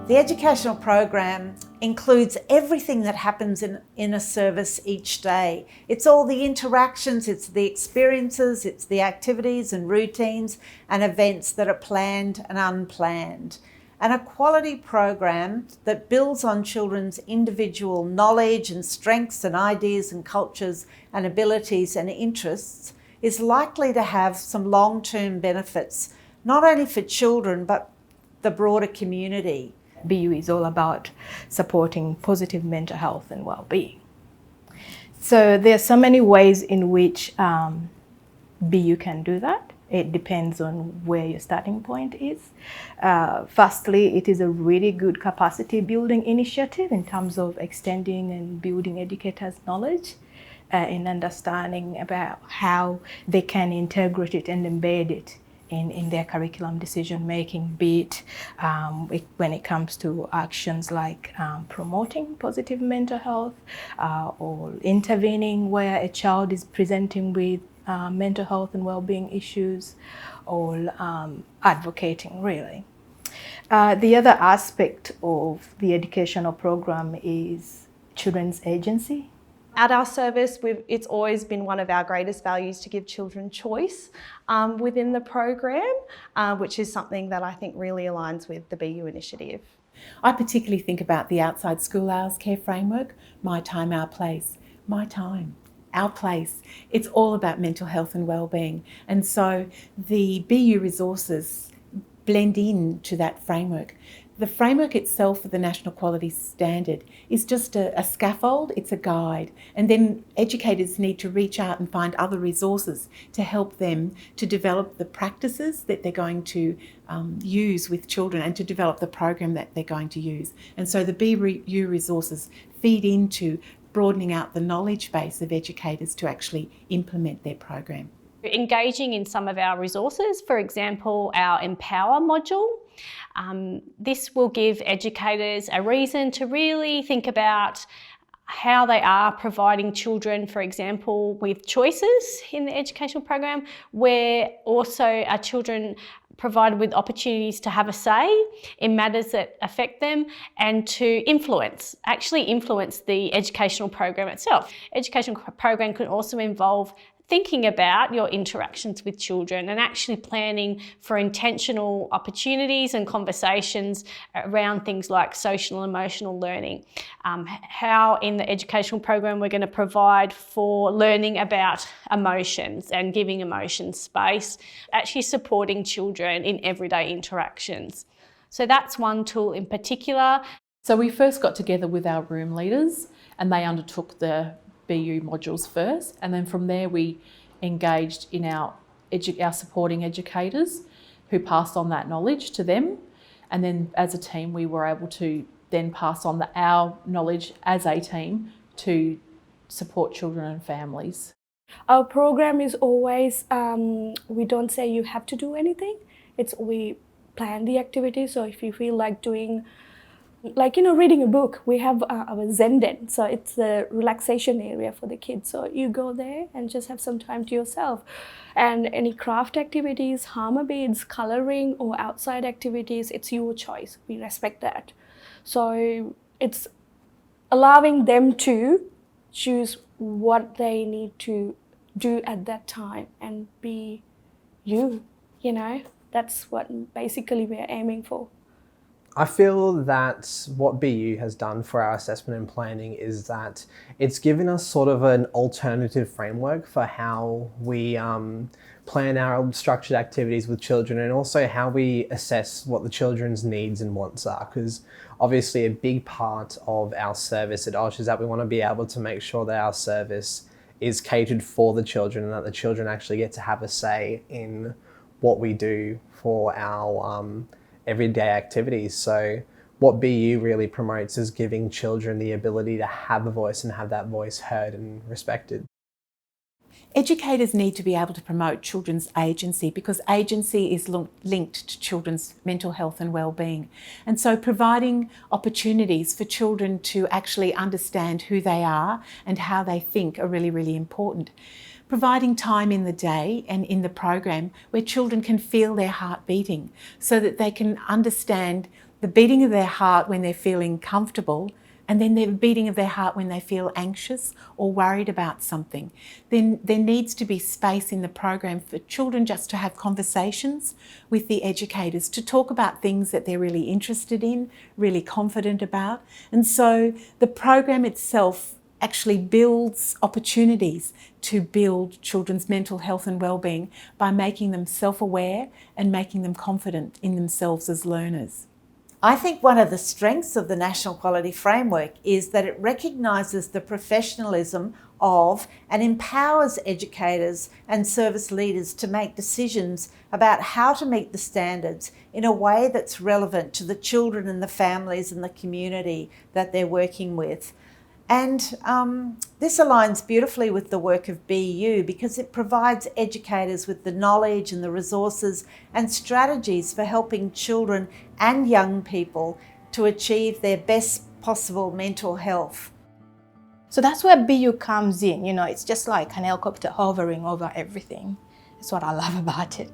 The educational program includes everything that happens in a service each day. It's all the interactions, it's the experiences, it's the activities and routines and events that are planned and unplanned. And a quality program that builds on children's individual knowledge and strengths and ideas and cultures and abilities and interests is likely to have some long-term benefits, not only for children, but the broader community. BU is all about supporting positive mental health and well-being. So there are so many ways in which BU can do that. It depends on where your starting point is. Firstly, it is a really good capacity building initiative in terms of extending and building educators' knowledge in understanding about how they can integrate it and embed it in their curriculum decision making, be it when it comes to actions like promoting positive mental health or intervening where a child is presenting with mental health and well-being issues, or advocating really. The other aspect of the educational program is children's agency. At our service, it's always been one of our greatest values to give children choice within the program, which is something that I think really aligns with the BU initiative. I particularly think about the outside school hours care framework, My Time, Our Place. My time, our place. It's all about mental health and wellbeing. And so the BU resources blend in to that framework. The framework itself for the National Quality Standard is just a scaffold, it's a guide, and then educators need to reach out and find other resources to help them to develop the practices that they're going to use with children and to develop the program that they're going to use. And so the BU resources feed into broadening out the knowledge base of educators to actually implement their program. Engaging in some of our resources, for example, our Empower module. This will give educators a reason to really think about how they are providing children, for example, with choices in the educational program, where also are children provided with opportunities to have a say in matters that affect them and to actually influence the educational program itself. Educational program can also involve thinking about your interactions with children and actually planning for intentional opportunities and conversations around things like social and emotional learning. How in the educational program we're going to provide for learning about emotions and giving emotions space, actually supporting children in everyday interactions. So that's one tool in particular. So we first got together with our room leaders and they undertook the BU modules first, and then from there we engaged in our supporting educators who passed on that knowledge to them, and then as a team we were able to then pass on our knowledge as a team to support children and families. Our program is always, we don't say you have to do anything, we plan the activities. So if you feel like doing reading a book, we have our Zen Den, so it's the relaxation area for the kids. So you go there and just have some time to yourself. And any craft activities, Harmer beads, colouring or outside activities, it's your choice. We respect that. So it's allowing them to choose what they need to do at that time and be you, That's what basically we're aiming for. I feel that what BU has done for our assessment and planning is that it's given us sort of an alternative framework for how we plan our structured activities with children, and also how we assess what the children's needs and wants are. Because obviously a big part of our service at OSH is that we want to be able to make sure that our service is catered for the children and that the children actually get to have a say in what we do for our everyday activities. So what BU really promotes is giving children the ability to have a voice and have that voice heard and respected. Educators need to be able to promote children's agency because agency is linked to children's mental health and well-being. And so providing opportunities for children to actually understand who they are and how they think are really, really important. Providing time in the day and in the program where children can feel their heart beating so that they can understand the the beating of their heart when they're feeling comfortable, and then the beating of their heart when they feel anxious or worried about something. Then there needs to be space in the program for children just to have conversations with the educators, to talk about things that they're really interested in, really confident about. And so the program itself actually builds opportunities to build children's mental health and well-being by making them self-aware and making them confident in themselves as learners. I think one of the strengths of the National Quality Framework is that it recognises the professionalism of and empowers educators and service leaders to make decisions about how to meet the standards in a way that's relevant to the children and the families and the community that they're working with. And this aligns beautifully with the work of BU because it provides educators with the knowledge and the resources and strategies for helping children and young people to achieve their best possible mental health. So that's where BU comes in. You know, it's just like an helicopter hovering over everything. That's what I love about it.